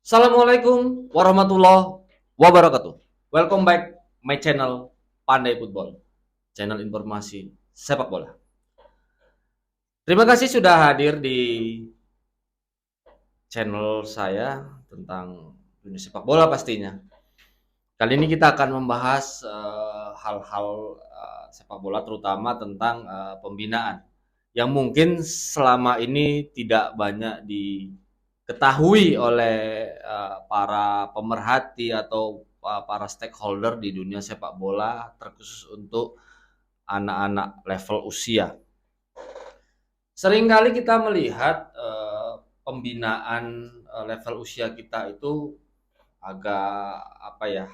Assalamualaikum warahmatullahi wabarakatuh. Welcome back my channel Pandai Football, channel informasi sepak bola. Terima kasih sudah hadir di channel saya tentang dunia sepak bola pastinya. Kali ini kita akan membahas hal-hal sepak bola terutama tentang pembinaan yang mungkin selama ini tidak banyak diketahui oleh para pemerhati atau para stakeholder di dunia sepak bola, terkhusus untuk anak-anak level usia. Seringkali kita melihat pembinaan level usia kita itu agak apa ya,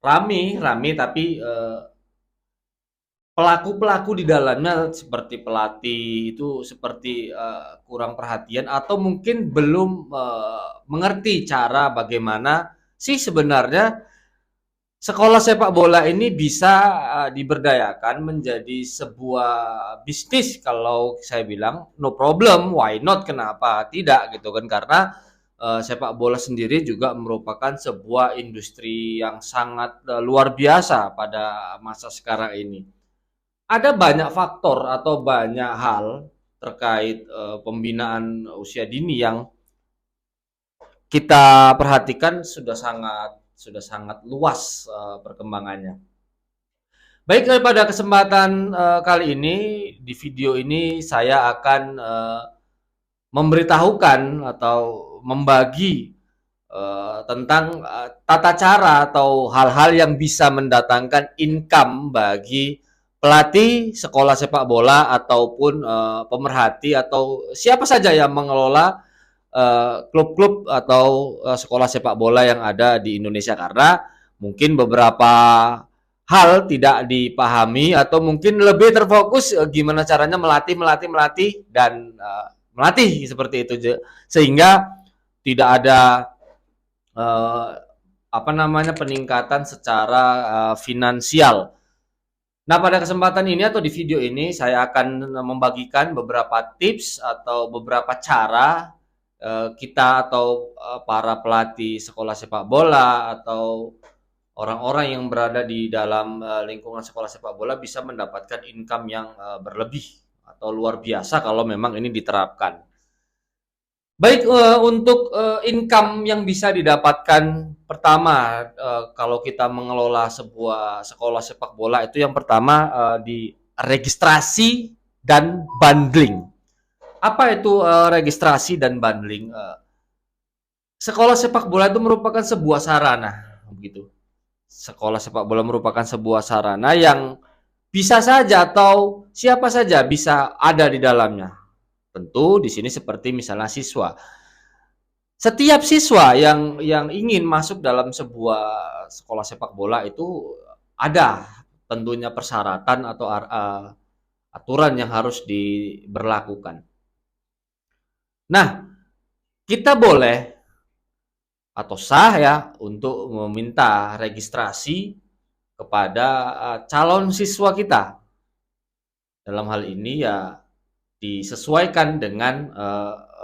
rame tapi pelaku-pelaku di dalamnya seperti pelatih itu seperti kurang perhatian atau mungkin belum mengerti cara bagaimana sih sebenarnya sekolah sepak bola ini bisa diberdayakan menjadi sebuah bisnis. Kalau saya bilang no problem, why not, kenapa tidak gitu kan, karena sepak bola sendiri juga merupakan sebuah industri yang sangat luar biasa pada masa sekarang ini. Ada banyak faktor atau banyak hal terkait pembinaan usia dini yang kita perhatikan sudah sangat luas perkembangannya. Baik, pada kesempatan kali ini di video ini saya akan memberitahukan atau membagi tentang tata cara atau hal-hal yang bisa mendatangkan income bagi pelatih sekolah sepak bola ataupun pemerhati atau siapa saja yang mengelola klub-klub atau sekolah sepak bola yang ada di Indonesia, karena mungkin beberapa hal tidak dipahami atau mungkin lebih terfokus gimana caranya melatih dan melatih seperti itu, sehingga tidak ada eh, apa namanya peningkatan secara finansial. Nah, pada kesempatan ini atau di video ini saya akan membagikan beberapa tips atau beberapa cara kita atau para pelatih sekolah sepak bola atau orang-orang yang berada di dalam lingkungan sekolah sepak bola bisa mendapatkan income yang berlebih atau luar biasa kalau memang ini diterapkan. Baik, untuk income yang bisa didapatkan pertama, kalau kita mengelola sebuah sekolah sepak bola itu yang pertama, di registrasi dan bundling. Apa itu registrasi dan bundling? Sekolah sepak bola itu merupakan sebuah sarana, begitu. Sekolah sepak bola merupakan sebuah sarana yang bisa saja atau siapa saja bisa ada di dalamnya. Tentu di sini seperti misalnya siswa. Setiap siswa yang ingin masuk dalam sebuah sekolah sepak bola itu ada tentunya persyaratan atau aturan yang harus diberlakukan. Nah, kita boleh atau sah ya untuk meminta registrasi kepada calon siswa kita. Dalam hal ini ya disesuaikan dengan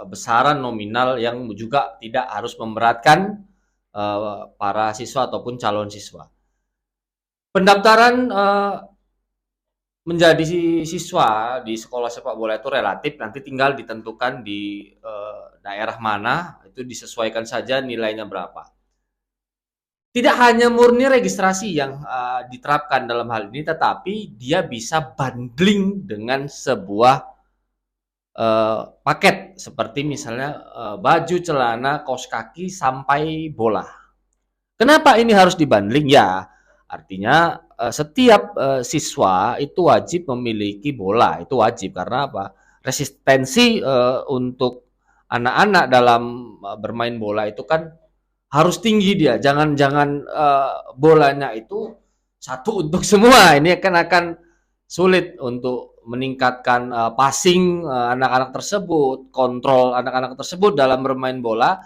besaran nominal yang juga tidak harus memberatkan para siswa ataupun calon siswa. Pendaftaran menjadi siswa di sekolah sepak bola itu relatif, nanti tinggal ditentukan di daerah mana, itu disesuaikan saja nilainya berapa. Tidak hanya murni registrasi yang diterapkan dalam hal ini, tetapi dia bisa bundling dengan sebuah paket seperti misalnya baju, celana, kaos kaki sampai bola. Kenapa ini harus dibundling? Ya, artinya setiap siswa itu wajib memiliki bola, itu wajib karena apa? Resistensi untuk anak-anak dalam bermain bola itu kan harus tinggi dia. Jangan bolanya itu satu untuk semua. Ini akan sulit untuk meningkatkan passing anak-anak tersebut, kontrol anak-anak tersebut dalam bermain bola.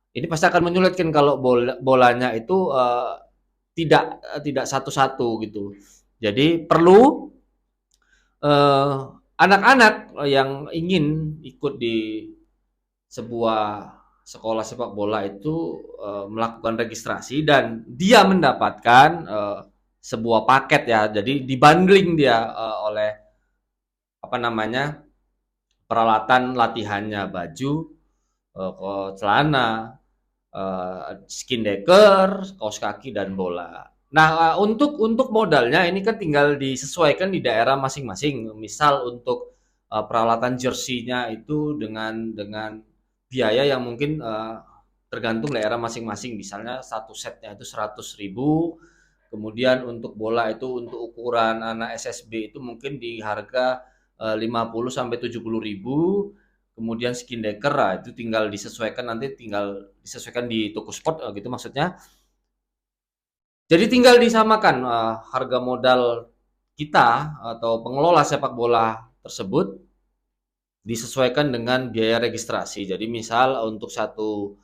Ini pasti akan menyulitkan kalau bolanya itu tidak satu-satu gitu. Jadi perlu anak-anak yang ingin ikut di sebuah sekolah sepak bola itu melakukan registrasi dan dia mendapatkan sebuah paket ya. Jadi dibundling dia oleh apa namanya peralatan latihannya, baju, celana, skin decker, kaos kaki dan bola. Nah, untuk modalnya ini kan tinggal disesuaikan di daerah masing-masing. Misal untuk peralatan jersey-nya itu dengan biaya yang mungkin tergantung daerah masing-masing. Misalnya satu setnya itu 100.000. Kemudian untuk bola itu untuk ukuran anak SSB itu mungkin di harga 50 sampai 70.000. Kemudian skin decker itu tinggal disesuaikan, nanti tinggal disesuaikan di toko sport gitu maksudnya. Jadi tinggal disamakan harga modal kita atau pengelola sepak bola tersebut disesuaikan dengan biaya registrasi. Jadi misal untuk satu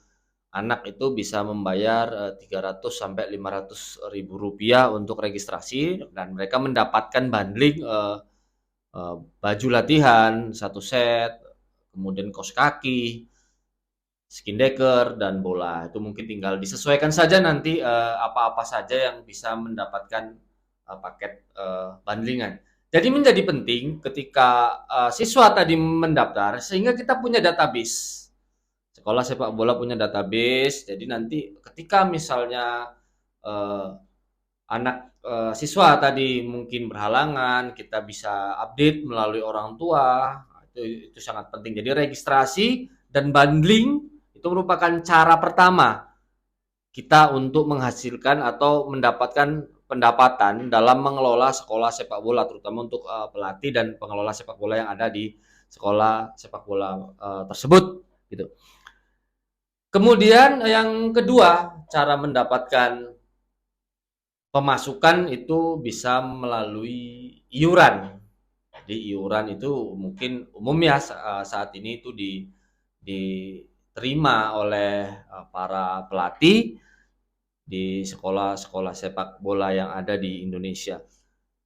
anak itu bisa membayar 300 sampai 500.000 rupiah untuk registrasi dan mereka mendapatkan bundling baju latihan satu set, kemudian kaos kaki, skin decker dan bola. Itu mungkin tinggal disesuaikan saja nanti apa-apa saja yang bisa mendapatkan paket bundlingan. Jadi menjadi penting ketika siswa tadi mendaftar sehingga kita punya database. Sekolah sepak bola punya database. Jadi nanti ketika misalnya eh, anak siswa tadi mungkin berhalangan, kita bisa update melalui orang tua. Itu sangat penting. Jadi registrasi dan bundling itu merupakan cara pertama kita untuk menghasilkan atau mendapatkan pendapatan dalam mengelola sekolah sepak bola, terutama untuk pelatih dan pengelola sepak bola yang ada di sekolah sepak bola tersebut gitu. Kemudian yang kedua, cara mendapatkan pemasukan itu bisa melalui iuran. Jadi iuran itu mungkin umum ya saat ini itu diterima oleh para pelatih di sekolah-sekolah sepak bola yang ada di Indonesia.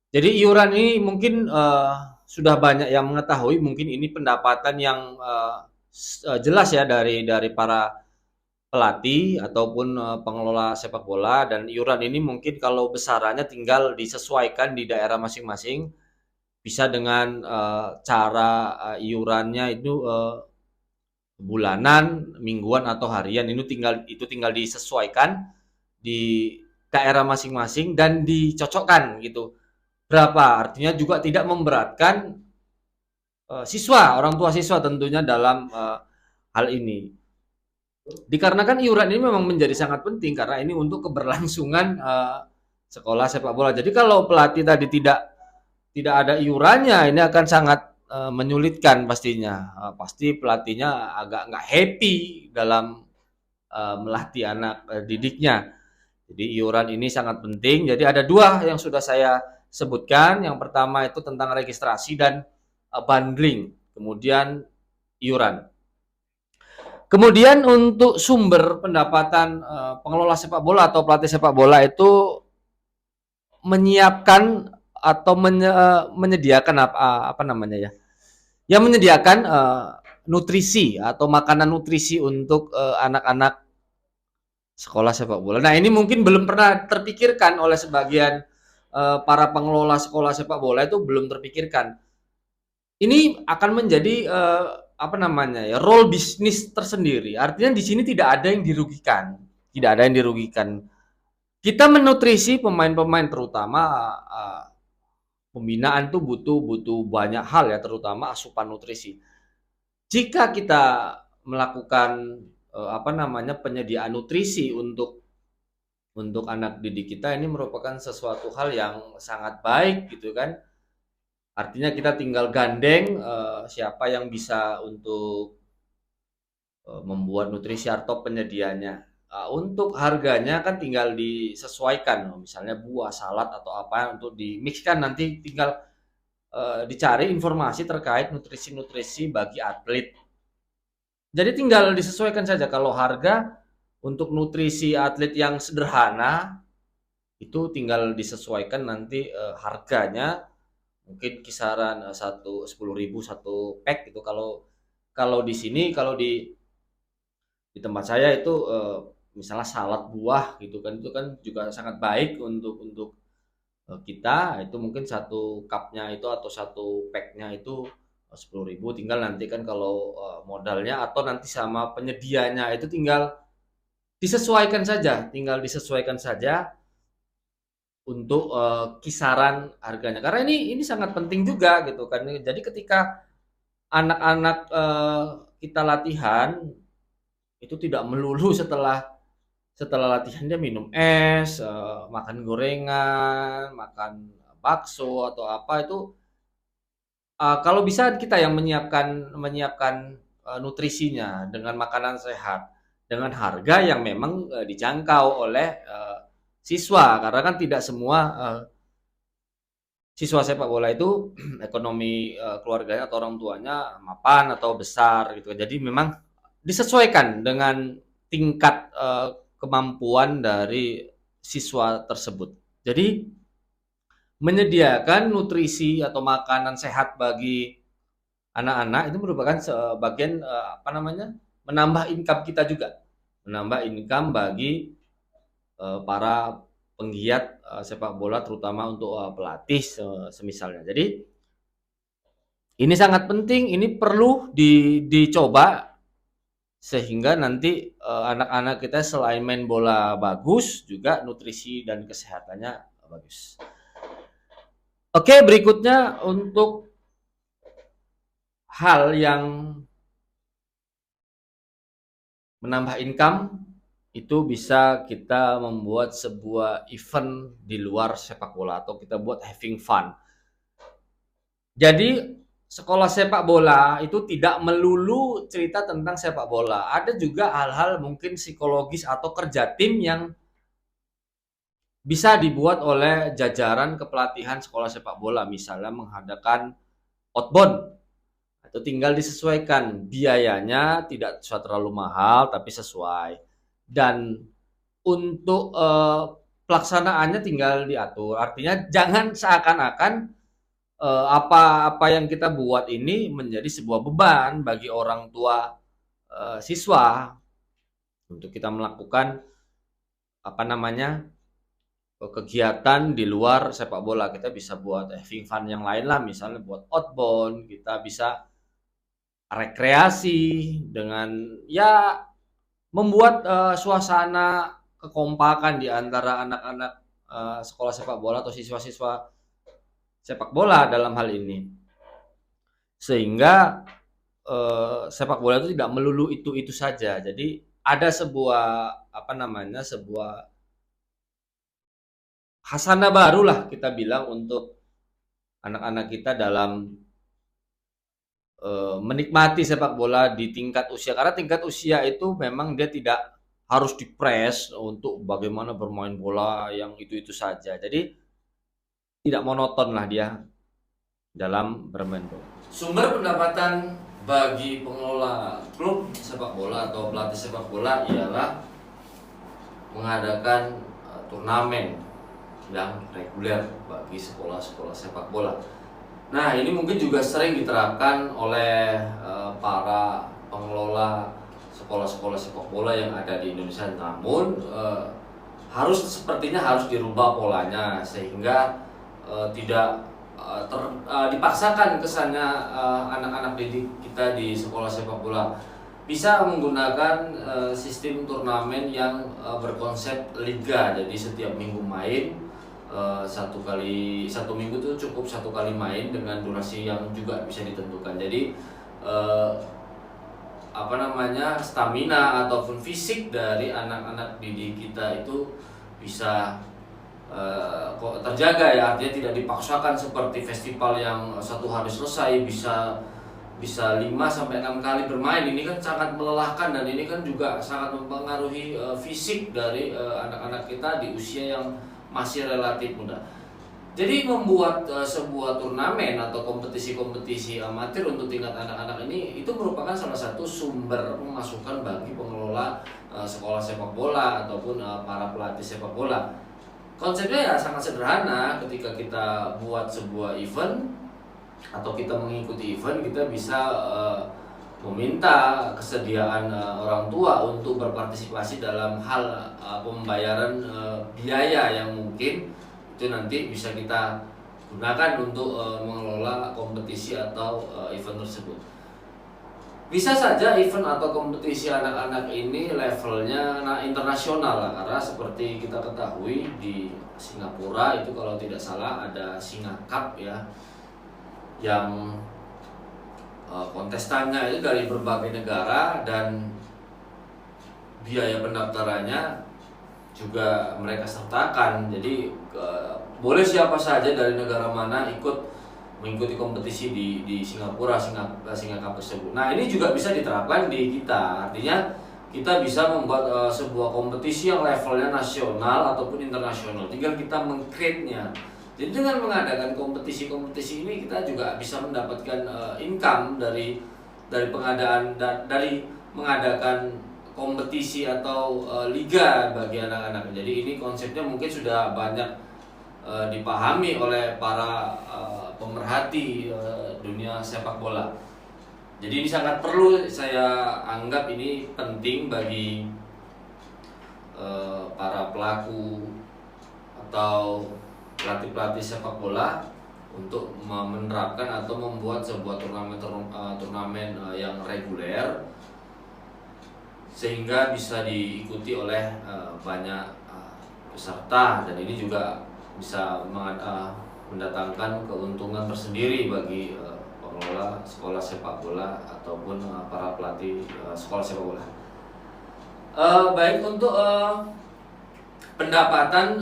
Jadi iuran ini mungkin sudah banyak yang mengetahui, mungkin ini pendapatan yang jelas ya dari para pelatih ataupun pengelola sepak bola, dan iuran ini mungkin kalau besarannya tinggal disesuaikan di daerah masing-masing. Bisa dengan cara iurannya itu bulanan, mingguan atau harian. Itu tinggal disesuaikan di daerah masing-masing dan dicocokkan gitu. Berapa? Artinya juga tidak memberatkan siswa, orang tua siswa tentunya dalam hal ini. Dikarenakan iuran ini memang menjadi sangat penting karena ini untuk keberlangsungan sekolah sepak bola. Jadi kalau pelatih tadi tidak ada iurannya, ini akan sangat menyulitkan pastinya. Pasti pelatihnya agak nggak happy dalam melatih anak didiknya. Jadi iuran ini sangat penting. Jadi ada dua yang sudah saya sebutkan. Yang pertama itu tentang registrasi dan bundling. Kemudian iuran. Kemudian untuk sumber pendapatan pengelola sepak bola atau pelatih sepak bola itu menyiapkan atau menyediakan apa namanya ya? Yang menyediakan nutrisi atau makanan nutrisi untuk anak-anak sekolah sepak bola. Nah, ini mungkin belum pernah terpikirkan oleh sebagian para pengelola sekolah sepak bola, itu belum terpikirkan. Ini akan menjadi apa namanya ya, role bisnis tersendiri. Artinya di sini tidak ada yang dirugikan, tidak ada yang dirugikan. Kita menutrisi pemain-pemain, terutama pembinaan tuh butuh banyak hal ya, terutama asupan nutrisi. Jika kita melakukan apa namanya penyediaan nutrisi untuk anak didik kita, ini merupakan sesuatu hal yang sangat baik gitu kan. Artinya kita tinggal gandeng siapa yang bisa untuk membuat nutrisi atau penyediaannya. Untuk harganya kan tinggal disesuaikan, misalnya buah, salad atau apa untuk dimixkan, nanti tinggal dicari informasi terkait nutrisi-nutrisi bagi atlet. Jadi tinggal disesuaikan saja. Kalau harga untuk nutrisi atlet yang sederhana itu tinggal disesuaikan nanti harganya mungkin kisaran 10.000 satu pack gitu. Kalau di sini, kalau di di tempat saya itu misalnya salad buah gitu kan, itu kan juga sangat baik untuk kita. Itu mungkin satu cupnya itu atau satu packnya itu 10.000. Tinggal nanti kan kalau modalnya atau nanti sama penyedianya itu tinggal disesuaikan saja untuk kisaran harganya. Karena ini sangat penting juga gitu kan. Jadi ketika anak-anak kita latihan itu tidak melulu setelah latihan dia minum es, makan gorengan, makan bakso atau apa itu. Kalau bisa kita yang menyiapkan nutrisinya dengan makanan sehat dengan harga yang memang dijangkau oleh siswa, karena kan tidak semua siswa sepak bola itu ekonomi keluarganya atau orang tuanya mapan atau besar gitu. Jadi memang disesuaikan dengan tingkat kemampuan dari siswa tersebut. Jadi menyediakan nutrisi atau makanan sehat bagi anak-anak itu merupakan sebagian menambah income kita juga, menambah income bagi para penggiat sepak bola, terutama untuk pelatih semisalnya. Jadi ini sangat penting, ini perlu dicoba sehingga nanti anak-anak kita selain main bola bagus, juga nutrisi dan kesehatannya bagus. Oke, berikutnya untuk hal yang menambah income itu bisa kita membuat sebuah event di luar sepak bola atau kita buat having fun. Jadi sekolah sepak bola itu tidak melulu cerita tentang sepak bola. Ada juga hal-hal mungkin psikologis atau kerja tim yang bisa dibuat oleh jajaran kepelatihan sekolah sepak bola. Misalnya mengadakan outbound. Itu tinggal disesuaikan biayanya, tidak terlalu mahal tapi sesuai, dan untuk pelaksanaannya tinggal diatur. Artinya jangan seakan-akan apa yang kita buat ini menjadi sebuah beban bagi orang tua siswa untuk kita melakukan kegiatan di luar sepak bola. Kita bisa buat having fun yang lain lah, misalnya buat outbound, kita bisa rekreasi dengan ya membuat suasana kekompakan di antara anak-anak sekolah sepak bola atau siswa-siswa sepak bola dalam hal ini, sehingga sepak bola itu tidak melulu itu saja. Jadi ada sebuah sebuah hasanah baru lah kita bilang untuk anak-anak kita dalam menikmati sepak bola di tingkat usia, karena tingkat usia itu memang dia tidak harus dipres untuk bagaimana bermain bola yang itu saja. Jadi tidak monoton lah dia dalam bermain bola. Sumber pendapatan bagi pengelola klub sepak bola atau pelatih sepak bola ialah mengadakan turnamen yang reguler bagi sekolah-sekolah sepak bola. Nah, ini mungkin juga sering diterapkan oleh para pengelola sekolah-sekolah sepak bola yang ada di Indonesia. Namun sepertinya harus dirubah polanya sehingga tidak dipaksakan kesannya anak-anak didik kita di sekolah sepak bola. Bisa menggunakan sistem turnamen yang berkonsep liga. Jadi setiap minggu main. Satu minggu itu cukup satu kali main dengan durasi yang juga bisa ditentukan. Jadi stamina ataupun fisik dari anak-anak didik kita itu bisa terjaga ya, artinya tidak dipaksakan seperti festival yang satu hari selesai bisa 5 sampai 6 kali bermain. Ini kan sangat melelahkan dan ini kan juga sangat mempengaruhi fisik dari anak-anak kita di usia yang masih relatif muda. Jadi membuat sebuah turnamen atau kompetisi-kompetisi amatir untuk tingkat anak-anak ini itu merupakan salah satu sumber pemasukan bagi pengelola sekolah sepak bola ataupun para pelatih sepak bola. Konsepnya ya sangat sederhana. Ketika kita buat sebuah event atau kita mengikuti event, kita bisa meminta kesediaan orang tua untuk berpartisipasi dalam hal pembayaran biaya yang mungkin itu nanti bisa kita gunakan untuk mengelola kompetisi atau event tersebut. Bisa saja event atau kompetisi anak-anak ini levelnya internasional lah, karena seperti kita ketahui di Singapura itu kalau tidak salah ada Singa Cup ya, yang kontestannya itu dari berbagai negara dan biaya pendaftarannya juga mereka sertakan. Jadi boleh siapa saja dari negara mana ikut mengikuti kompetisi di Singapura, Singa Cup tersebut. Nah, ini juga bisa diterapkan di kita. Artinya kita bisa membuat sebuah kompetisi yang levelnya nasional ataupun internasional. Tinggal kita meng-create-nya. Jadi dengan mengadakan kompetisi-kompetisi ini kita juga bisa mendapatkan income dari pengadaan dari mengadakan kompetisi atau liga bagi anak-anak. Jadi ini konsepnya mungkin sudah banyak dipahami oleh para pemerhati dunia sepak bola. Jadi ini sangat perlu, saya anggap ini penting bagi para pelaku atau pelatih-pelatih sepak bola untuk menerapkan atau membuat sebuah turnamen yang reguler sehingga bisa diikuti oleh banyak peserta, dan ini juga bisa mendatangkan keuntungan tersendiri bagi pengelola sekolah sepak bola ataupun para pelatih sekolah sepak bola. Baik, untuk pendapatan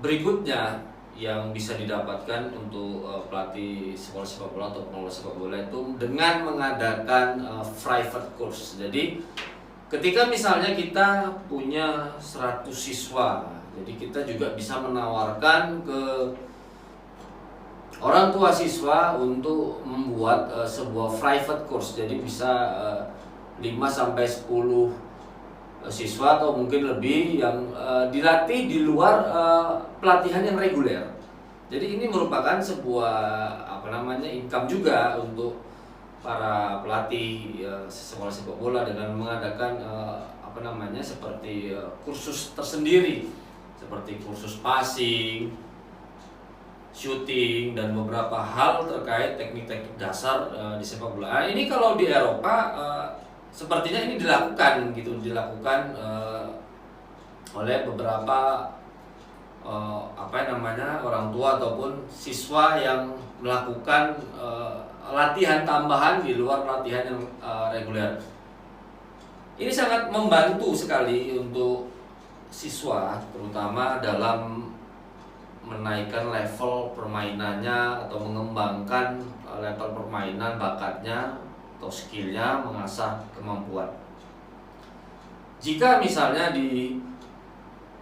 berikutnya yang bisa didapatkan untuk pelatih sekolah sepak bola atau pengelola sepak bola itu dengan mengadakan private course. Jadi ketika misalnya kita punya 100 siswa, jadi kita juga bisa menawarkan ke orang tua siswa untuk membuat sebuah private course. Jadi bisa 5 sampai 10 siswa atau mungkin lebih yang dilatih di luar pelatihan yang reguler. Jadi ini merupakan sebuah income juga untuk para pelatih sekolah sepak bola dengan mengadakan seperti kursus tersendiri, seperti kursus passing, shooting, dan beberapa hal terkait teknik-teknik dasar di sepak bola. Nah, ini kalau di Eropa sepertinya ini dilakukan oleh beberapa orang tua ataupun siswa yang melakukan latihan tambahan di luar latihan yang reguler. Ini sangat membantu sekali untuk siswa, terutama dalam menaikkan level permainannya atau mengembangkan level permainan bakatnya atau skillnya, mengasah kemampuan. Jika misalnya di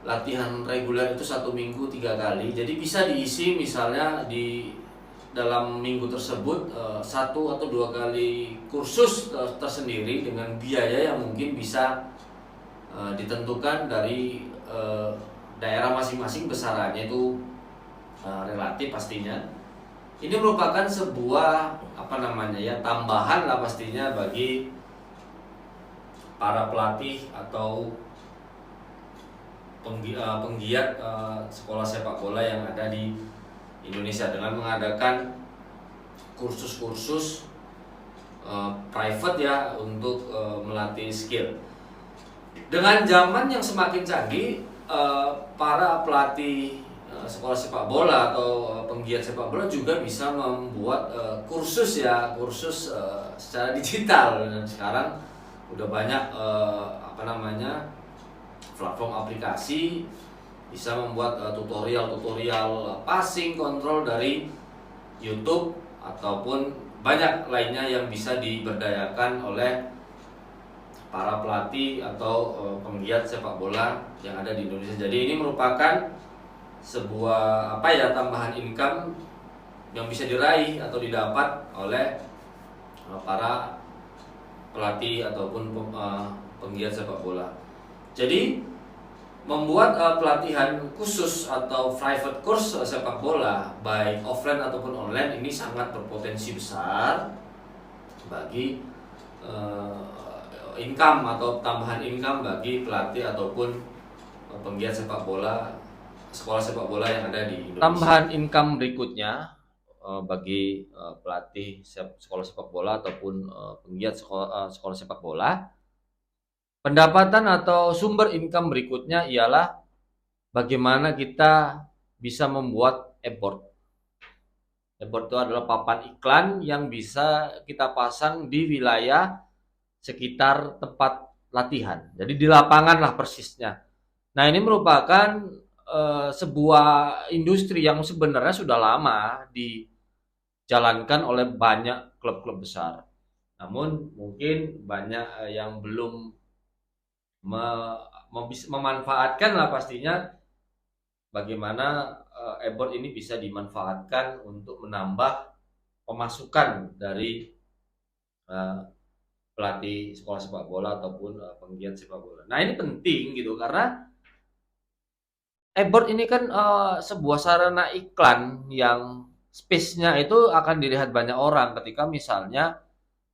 latihan reguler itu 1 minggu 3 kali, jadi bisa diisi misalnya di dalam minggu tersebut 1 atau 2 kali kursus tersendiri dengan biaya yang mungkin bisa ditentukan dari daerah masing-masing, besarannya itu relatif pastinya. Ini merupakan sebuah tambahan lah pastinya bagi para pelatih atau penggiat sekolah sepak bola yang ada di Indonesia dengan mengadakan kursus-kursus private ya untuk melatih skill. Dengan zaman yang semakin canggih, para pelatih sekolah sepak bola atau penggiat sepak bola juga bisa membuat kursus secara digital, dan sekarang udah banyak platform aplikasi bisa membuat tutorial passing control dari YouTube ataupun banyak lainnya yang bisa diberdayakan oleh para pelatih atau penggiat sepak bola yang ada di Indonesia. Jadi ini merupakan sebuah tambahan income yang bisa diraih atau didapat oleh para pelatih ataupun penggiat sepak bola. Jadi membuat pelatihan khusus atau private course sepak bola baik offline ataupun online ini sangat berpotensi besar bagi income atau tambahan income bagi pelatih ataupun penggiat sepak bola, sekolah sepak bola yang ada di Indonesia. Tambahan income berikutnya bagi pelatih sekolah sepak bola ataupun penggiat sekolah sepak bola, pendapatan atau sumber income berikutnya ialah bagaimana kita bisa membuat e-board. E-board itu adalah papan iklan yang bisa kita pasang di wilayah sekitar tempat latihan. Jadi di lapangan lah persisnya. Nah, ini merupakan sebuah industri yang sebenarnya sudah lama dijalankan oleh banyak klub-klub besar. Namun mungkin banyak yang belum memanfaatkan lah pastinya bagaimana e-board ini bisa dimanfaatkan untuk menambah pemasukan dari pelatih sekolah sepak bola ataupun penggiat sepak bola. Nah, ini penting gitu karena e-board ini kan sebuah sarana iklan yang space-nya itu akan dilihat banyak orang ketika misalnya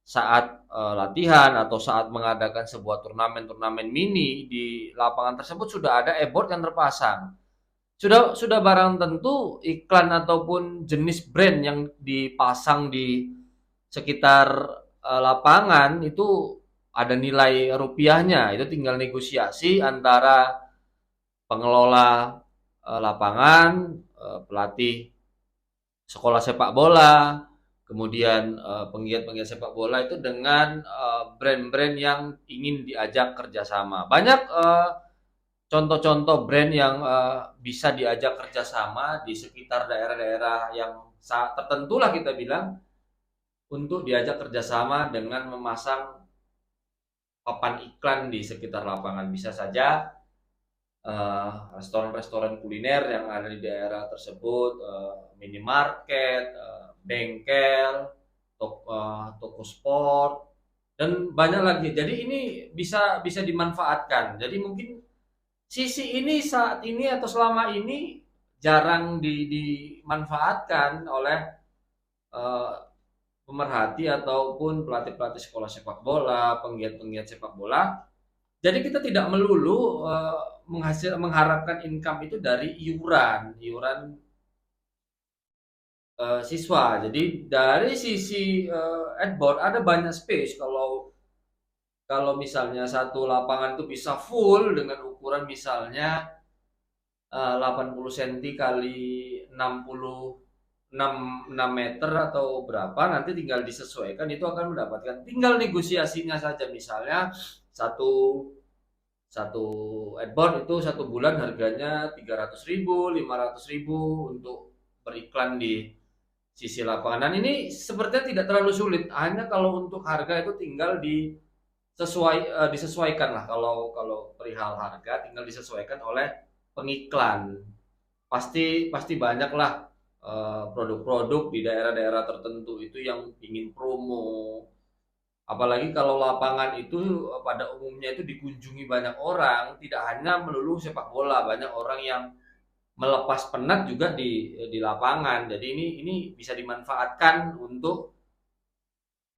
saat latihan atau saat mengadakan sebuah turnamen mini di lapangan tersebut sudah ada e-board yang terpasang. Sudah barang tentu iklan ataupun jenis brand yang dipasang di sekitar lapangan itu ada nilai rupiahnya. Itu tinggal negosiasi antara pengelola lapangan, pelatih sekolah sepak bola, kemudian penggiat-penggiat sepak bola itu dengan brand-brand yang ingin diajak kerjasama. Banyak contoh-contoh brand yang bisa diajak kerjasama di sekitar daerah-daerah yang tertentu lah kita bilang untuk diajak kerjasama dengan memasang papan iklan di sekitar lapangan. Bisa saja restoran-restoran kuliner yang ada di daerah tersebut, minimarket, bengkel, toko sport, dan banyak lagi. Jadi ini bisa dimanfaatkan. Jadi mungkin sisi ini saat ini atau selama ini jarang dimanfaatkan oleh pemerhati ataupun pelatih-pelatih sekolah sepak bola, penggiat-penggiat sepak bola. Jadi kita tidak melulu mengharapkan income itu dari iuran siswa. Jadi dari sisi e-board ada banyak space. Kalau misalnya satu lapangan itu bisa full dengan ukuran misalnya 80 cm kali 6 meter atau berapa, nanti tinggal disesuaikan, itu akan mendapatkan, tinggal negosiasinya saja. Misalnya satu e-board itu satu bulan harganya 300.000, 500.000 untuk beriklan di sisi lapangan. Dan ini sepertinya tidak terlalu sulit, hanya kalau untuk harga itu tinggal disesuaikan lah. Kalau perihal harga tinggal disesuaikan oleh pengiklan. Pasti banyak lah produk-produk di daerah-daerah tertentu itu yang ingin promo. Apalagi kalau lapangan itu pada umumnya itu dikunjungi banyak orang, tidak hanya melulu sepak bola, banyak orang yang melepas penat juga di lapangan. Jadi ini bisa dimanfaatkan untuk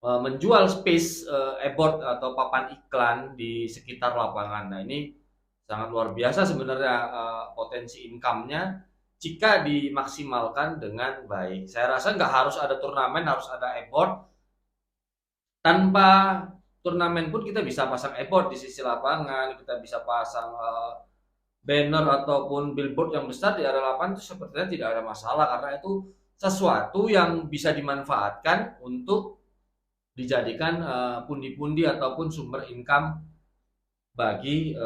menjual space e-board atau papan iklan di sekitar lapangan. Nah, ini sangat luar biasa sebenarnya potensi income-nya jika dimaksimalkan dengan baik. Saya rasa nggak harus ada turnamen, harus ada e-board. Tanpa turnamen pun kita bisa pasang e-board di sisi lapangan, kita bisa pasang banner ataupun billboard yang besar di area lapangan, itu sepertinya tidak ada masalah karena itu sesuatu yang bisa dimanfaatkan untuk dijadikan pundi-pundi ataupun sumber income bagi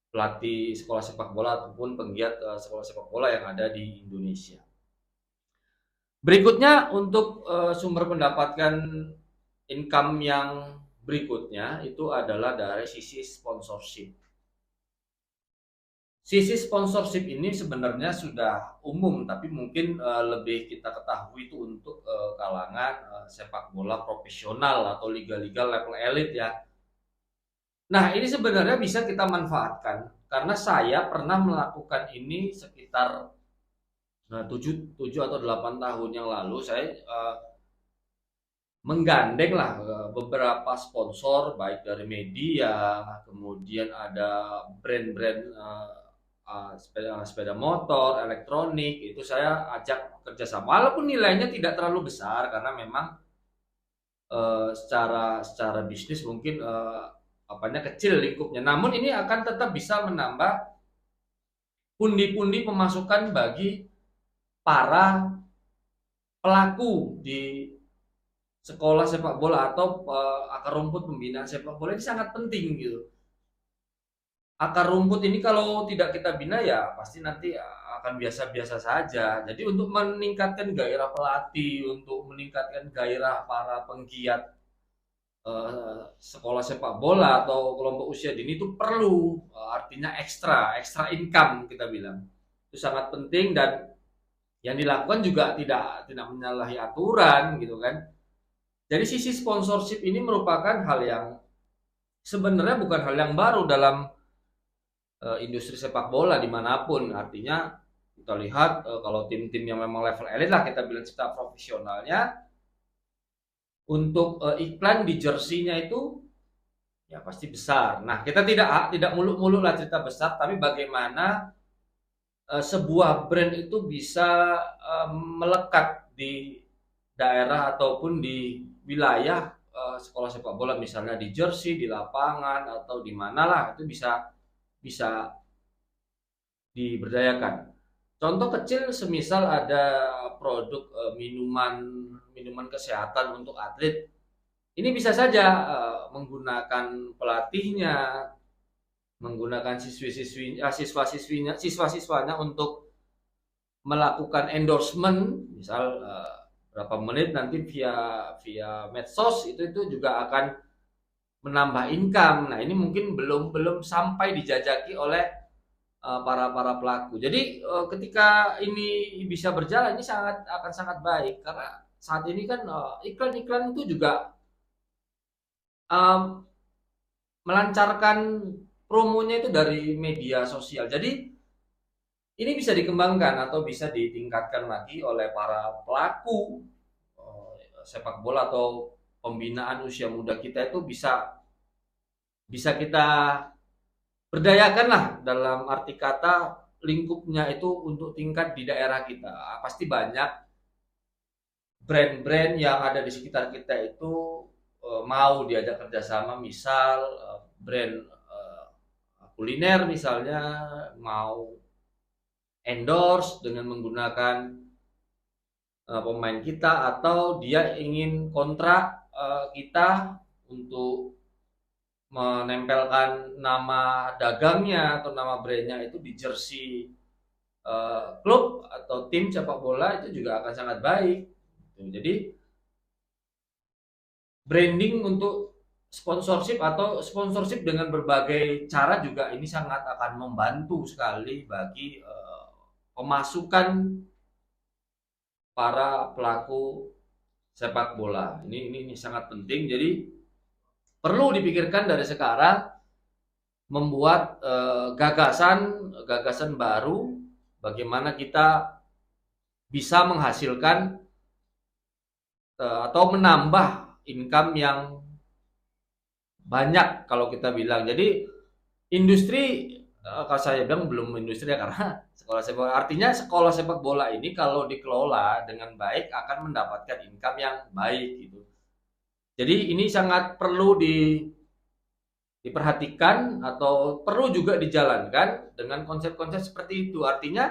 pelatih sekolah sepak bola ataupun penggiat sekolah sepak bola yang ada di Indonesia. Berikutnya untuk sumber pendapatan income yang berikutnya itu adalah dari sisi sponsorship. Sisi sponsorship ini sebenarnya sudah umum, tapi mungkin lebih kita ketahui itu untuk kalangan sepak bola profesional atau liga-liga level elit ya. Nah, ini sebenarnya bisa kita manfaatkan karena saya pernah melakukan ini sekitar 7 atau 8 tahun yang lalu. Saya menggandeng lah beberapa sponsor baik dari media, kemudian ada brand-brand sepeda motor, elektronik, itu saya ajak kerjasama. Walaupun nilainya tidak terlalu besar karena memang secara bisnis mungkin apanya kecil lingkupnya. Namun ini akan tetap bisa menambah pundi-pundi pemasukan bagi para pelaku di sekolah sepak bola atau akar rumput pembinaan sepak bola ini sangat penting gitu. Akar rumput ini kalau tidak kita bina ya pasti nanti akan biasa-biasa saja. Jadi untuk meningkatkan gairah pelatih, untuk meningkatkan gairah para penggiat sekolah sepak bola atau kelompok usia dini itu perlu artinya ekstra income kita bilang. Itu sangat penting dan yang dilakukan juga tidak menyalahi aturan gitu kan. Jadi sisi sponsorship ini merupakan hal yang sebenarnya bukan hal yang baru dalam industri sepak bola dimanapun. Artinya kita lihat kalau tim-tim yang memang level elit lah kita bilang cita profesionalnya, untuk iklan di jersey-nya itu ya pasti besar. Nah kita tidak muluk-muluk lah cerita besar, tapi bagaimana sebuah brand itu bisa melekat di daerah ataupun di wilayah sekolah sepak bola, misalnya di jersey, di lapangan atau di mana lah, itu bisa diberdayakan. Contoh kecil semisal ada produk minuman kesehatan untuk atlet. Ini bisa saja menggunakan pelatihnya, menggunakan siswa-siswanya untuk melakukan endorsement, misal berapa menit nanti via medsos itu juga akan menambah income. Nah, ini mungkin belum sampai dijajaki oleh para pelaku. Jadi ketika ini bisa berjalan ini akan sangat baik karena saat ini kan iklan-iklan itu juga melancarkan promonya itu dari media sosial. Jadi ini bisa dikembangkan atau bisa ditingkatkan lagi oleh para pelaku sepak bola atau pembinaan usia muda kita, itu bisa kita berdayakan lah, dalam arti kata lingkupnya itu untuk tingkat di daerah kita. Pasti banyak brand-brand yang ada di sekitar kita itu mau diajak kerjasama, misal brand kuliner misalnya mau endorse dengan menggunakan pemain kita, atau dia ingin kontrak kita untuk menempelkan nama dagangnya atau nama brandnya itu di jersey klub atau tim sepak bola, itu juga akan sangat baik. Jadi branding untuk sponsorship atau sponsorship dengan berbagai cara juga ini sangat akan membantu sekali bagi pemasukan para pelaku sepak bola. Ini sangat penting. Jadi perlu dipikirkan dari sekarang, membuat gagasan baru bagaimana kita bisa menghasilkan atau menambah income yang banyak kalau kita bilang. Jadi industri kalau saya bilang belum industri ya, karena sekolah sepak bola, artinya sekolah sepak bola ini kalau dikelola dengan baik akan mendapatkan income yang baik gitu. Jadi ini sangat perlu diperhatikan atau perlu juga dijalankan dengan konsep-konsep seperti itu. Artinya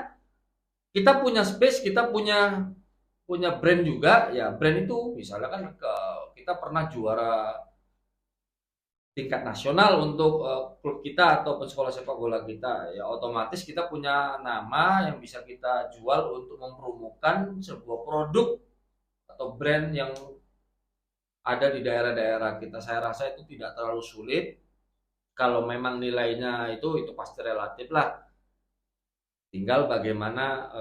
kita punya space, kita punya brand juga ya. Brand itu misalnya kan kita pernah juara tingkat nasional untuk klub kita ataupun sekolah sepak bola kita, ya otomatis kita punya nama yang bisa kita jual untuk mempromokan sebuah produk atau brand yang ada di daerah-daerah kita. Saya rasa itu tidak terlalu sulit. Kalau memang nilainya itu pasti relatif lah. Tinggal bagaimana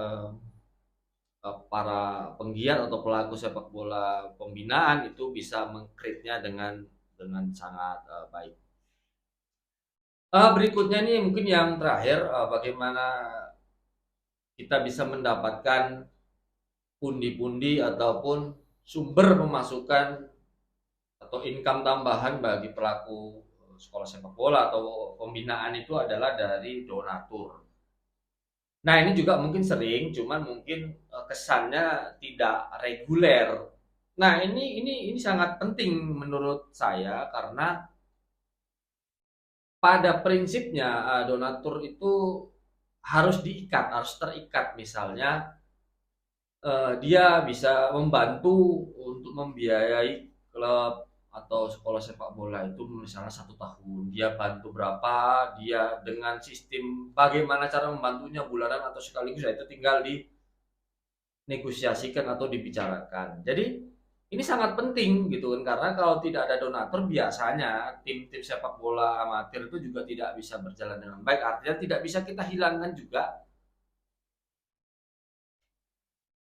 para penggiat atau pelaku sepak bola pembinaan itu bisa meng-create-nya dengan sangat baik. Berikutnya nih mungkin yang terakhir, bagaimana kita bisa mendapatkan pundi-pundi ataupun sumber pemasukan atau income tambahan bagi pelaku sekolah sepak bola atau pembinaan itu adalah dari donatur. Nah, ini juga mungkin sering, cuman mungkin kesannya tidak reguler. Nah, ini sangat penting menurut saya karena pada prinsipnya donatur itu harus diikat, harus terikat. Misalnya dia bisa membantu untuk membiayai klub atau sekolah sepak bola itu misalnya 1 tahun. Dia bantu berapa, dia dengan sistem bagaimana cara membantunya bulanan atau sekaligus, ya itu tinggal dinegosiasikan atau dibicarakan. Jadi ini sangat penting gitu kan, karena kalau tidak ada donatur biasanya tim-tim sepak bola amatir itu juga tidak bisa berjalan dengan baik. Artinya tidak bisa kita hilangkan juga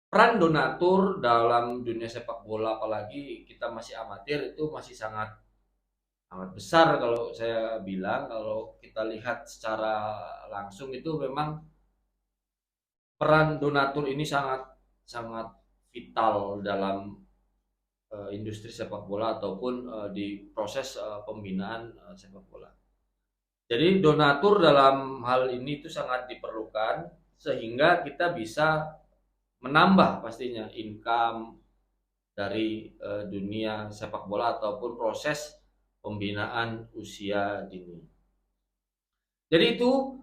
peran donatur dalam dunia sepak bola, apalagi kita masih amatir, itu masih sangat sangat besar. Kalau saya bilang, kalau kita lihat secara langsung itu memang peran donatur ini sangat sangat vital dalam industri sepak bola ataupun di proses pembinaan sepak bola. Jadi donatur dalam hal ini itu sangat diperlukan sehingga kita bisa menambah pastinya income dari dunia sepak bola ataupun proses pembinaan usia dini. Jadi itu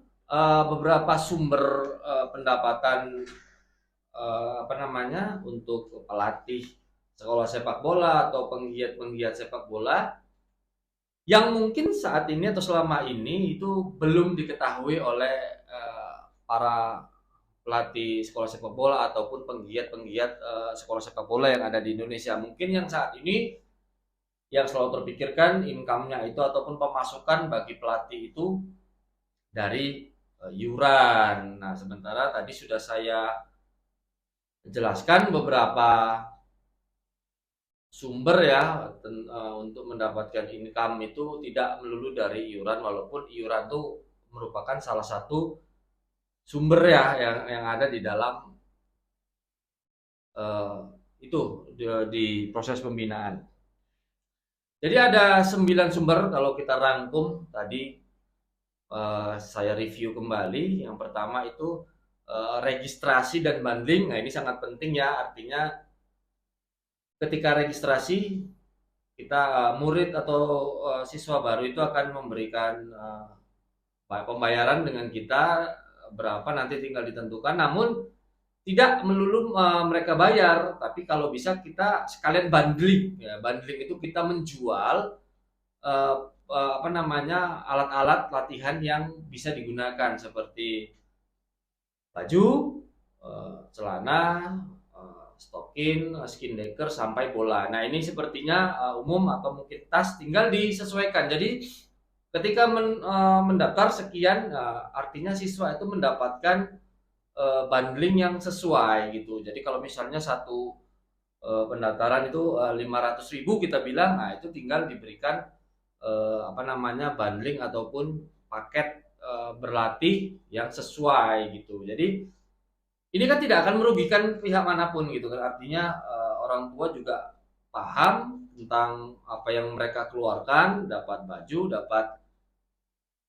beberapa sumber pendapatan apa namanya untuk pelatih sekolah sepak bola atau penggiat-penggiat sepak bola yang mungkin saat ini atau selama ini itu belum diketahui oleh para pelatih sekolah sepak bola ataupun penggiat-penggiat sekolah sepak bola yang ada di Indonesia. Mungkin yang saat ini yang selalu terpikirkan income-nya itu ataupun pemasukan bagi pelatih itu dari iuran. Nah, sementara tadi sudah saya jelaskan beberapa sumber ya untuk mendapatkan income itu tidak melulu dari iuran, walaupun iuran itu merupakan salah satu sumber ya yang ada di dalam itu di proses pembinaan. Jadi ada 9 sumber kalau kita rangkum tadi, saya review kembali. Yang pertama itu registrasi dan bundling. Nah, ini sangat penting ya, artinya ketika registrasi kita murid atau siswa baru itu akan memberikan pembayaran dengan kita berapa nanti tinggal ditentukan, namun tidak melulu mereka bayar, tapi kalau bisa kita sekalian bundling ya. Bundling itu kita menjual apa namanya alat-alat latihan yang bisa digunakan seperti baju, celana, stokin, skin decker sampai bola. Nah, ini sepertinya umum atau mungkin tas, tinggal disesuaikan. Jadi ketika mendaftar sekian, artinya siswa itu mendapatkan bundling yang sesuai gitu. Jadi kalau misalnya satu pendaftaran itu 500.000 kita bilang, nah itu tinggal diberikan apa namanya bundling ataupun paket berlatih yang sesuai gitu. Jadi ini kan tidak akan merugikan pihak manapun gitu kan. Artinya orang tua juga paham tentang apa yang mereka keluarkan, dapat baju, dapat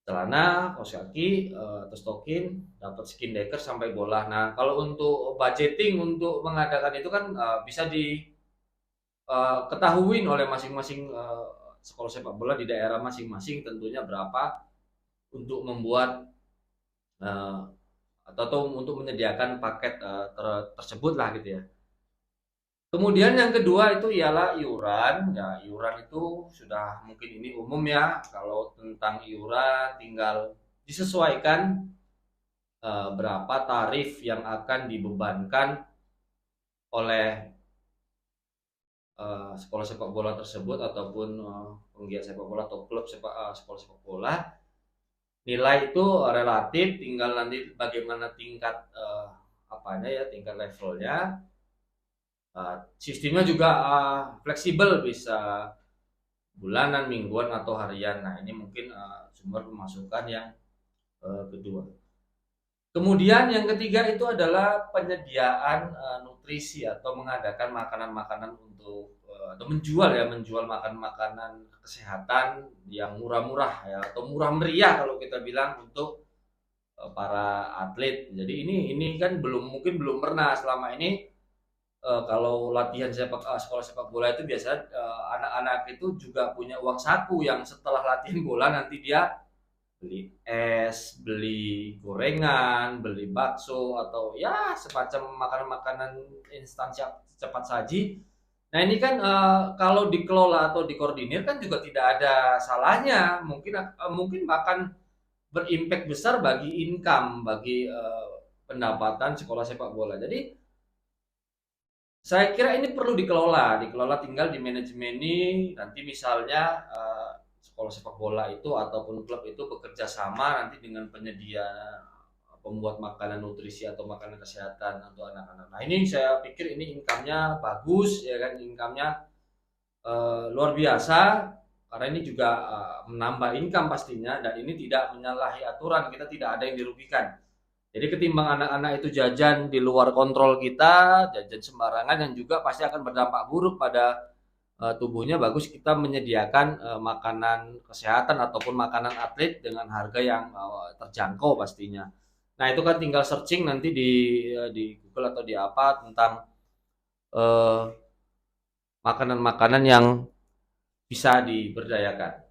celana, kaos kaki, terus tokin, dapat skin decker sampai bola. Nah, kalau untuk budgeting untuk mengadakan itu kan bisa diketahui oleh masing-masing sekolah sepak bola di daerah masing-masing tentunya berapa untuk membuat uh, atau untuk menyediakan paket tersebut lah gitu ya. Kemudian yang kedua itu ialah iuran. Ya, iuran itu sudah mungkin ini umum ya. Kalau tentang iuran tinggal disesuaikan berapa tarif yang akan dibebankan oleh sekolah sepak bola tersebut ataupun penggiat sepak bola atau klub sekolah sepak bola. Nilai itu relatif, tinggal nanti bagaimana tingkat apanya ya, tingkat levelnya. Sistemnya juga fleksibel, bisa bulanan, mingguan atau harian. Nah, ini mungkin sumber pemasukan yang kedua. Kemudian yang ketiga itu adalah penyediaan nutrisi atau mengadakan makanan-makanan untuk atau menjual ya, menjual makanan kesehatan yang murah-murah ya, atau murah meriah kalau kita bilang untuk para atlet. Jadi ini kan mungkin belum pernah selama ini. Kalau latihan sekolah sepak bola itu biasanya anak-anak itu juga punya uang saku yang setelah latihan bola nanti dia beli es, beli gorengan, beli bakso atau ya semacam makanan-makanan instan cepat saji. Nah ini kan kalau dikelola atau dikoordinir kan juga tidak ada salahnya. Mungkin bahkan berimpact besar bagi income, bagi pendapatan sekolah sepak bola. Jadi saya kira ini perlu dikelola tinggal di manajemen ini nanti misalnya sekolah sepak bola itu ataupun klub itu bekerja sama nanti dengan penyedia pembuat makanan nutrisi atau makanan kesehatan untuk anak-anak. Nah ini saya pikir ini income-nya bagus ya kan, income-nya luar biasa karena ini juga menambah income pastinya dan ini tidak menyalahi aturan, kita tidak ada yang dirugikan. Jadi ketimbang anak-anak itu jajan di luar kontrol kita, jajan sembarangan yang juga pasti akan berdampak buruk pada tubuhnya, bagus kita menyediakan makanan kesehatan ataupun makanan atlet dengan harga yang terjangkau pastinya. Nah itu kan tinggal searching nanti di Google atau di apa tentang makanan-makanan yang bisa diberdayakan.